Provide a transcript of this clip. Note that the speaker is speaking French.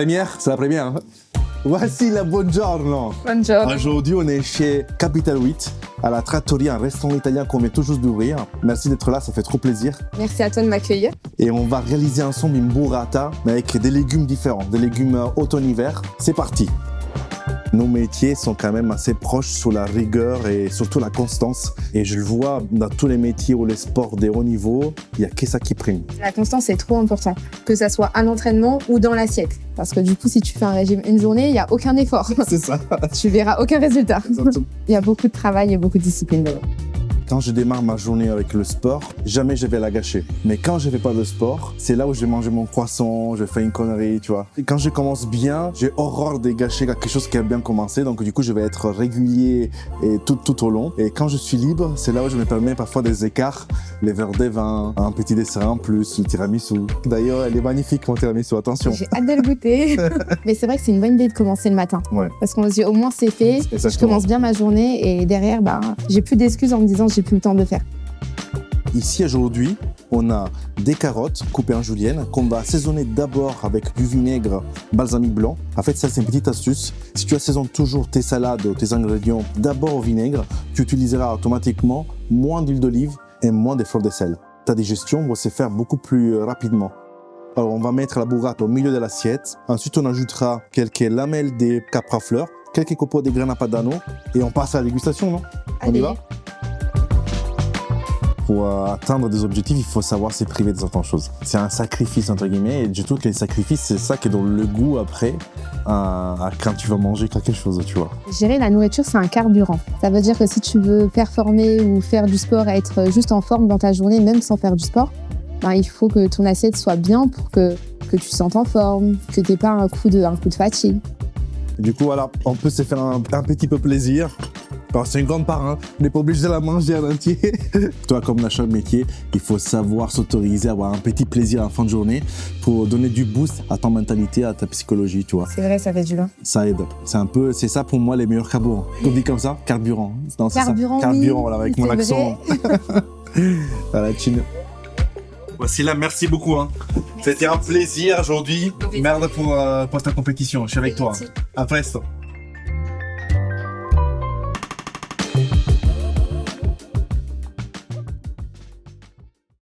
première, c'est la première. Hein. Voici la buongiorno. Buongiorno. Aujourd'hui, on est chez Capital 8, à la Trattoria, un restaurant italien qu'on vient tout juste d'ouvrir. Merci d'être là, ça fait trop plaisir. Merci à toi de m'accueillir. Et on va réaliser ensemble une burrata, mais avec des légumes différents, des légumes automne-hiver. C'est parti. Nos métiers sont quand même assez proches sur la rigueur et surtout la constance. Et je le vois dans tous les métiers ou les sports des hauts niveaux, il n'y a que ça qui prime. La constance est trop important, que ça soit à l'entraînement ou dans l'assiette. Parce que du coup, si tu fais un régime une journée, il n'y a aucun effort. C'est ça. Tu verras aucun résultat. Exactement. Il y a beaucoup de travail et beaucoup de discipline dedans. Quand je démarre ma journée avec le sport, jamais je vais la gâcher. Mais quand je ne fais pas de sport, c'est là où je vais manger mon croissant, je fais une connerie, tu vois. Et quand je commence bien, j'ai horreur de gâcher quelque chose qui a bien commencé. Donc du coup, je vais être régulier et tout au long. Et quand je suis libre, c'est là où je me permets parfois des écarts, les verres de vin, un petit dessert en plus, le tiramisu. D'ailleurs, elle est magnifique, mon tiramisu, attention. J'ai hâte de le goûter. Mais c'est vrai que c'est une bonne idée de commencer le matin. Ouais. Parce qu'on se dit, au moins c'est fait, Exactement. je commence bien ma journée et derrière, j'ai plus d'excuses en me disant, j'ai plus le temps de faire. Ici, aujourd'hui, on a des carottes coupées en julienne qu'on va assaisonner d'abord avec du vinaigre balsamique blanc. En fait, ça, c'est une petite astuce. Si tu assaisonnes toujours tes salades ou tes ingrédients d'abord au vinaigre, tu utiliseras automatiquement moins d'huile d'olive et moins de fleurs de sel. Ta digestion va se faire beaucoup plus rapidement. Alors, on va mettre la burrata au milieu de l'assiette. Ensuite, on ajoutera quelques lamelles de capre à fleurs, quelques copeaux de grana padano et on passe à la dégustation, non? On y Allez. va? Pour atteindre des objectifs, il faut savoir se priver de certaines choses. C'est un sacrifice, entre guillemets, et je trouve que les sacrifices, c'est ça qui donne le goût après à quand tu vas manger quelque chose, tu vois. Gérer la nourriture, c'est un carburant. Ça veut dire que si tu veux performer ou faire du sport et être juste en forme dans ta journée, même sans faire du sport, il faut que ton assiette soit bien pour que tu te sentes en forme, que tu n'aies pas un coup de fatigue. Du coup, voilà, on peut se faire un petit peu plaisir. Alors, c'est une grande part, hein. On n'est pas obligé de la manger en entier. Toi, comme dans chaque métier, il faut savoir s'autoriser à avoir un petit plaisir en fin de journée pour donner du boost à ta mentalité, à ta psychologie, tu vois. C'est vrai, ça fait du bien. Ça aide. C'est ça pour moi les meilleurs carburants. On dit comme ça, carburant. Non, c'est Carburant, ça. Carburant, oui, voilà, avec c'est mon vrai. accent. Voilà, Chine. Voici là, merci beaucoup. Hein. C'était un plaisir aujourd'hui. Merde pour ta compétition. Je suis avec toi. À presto.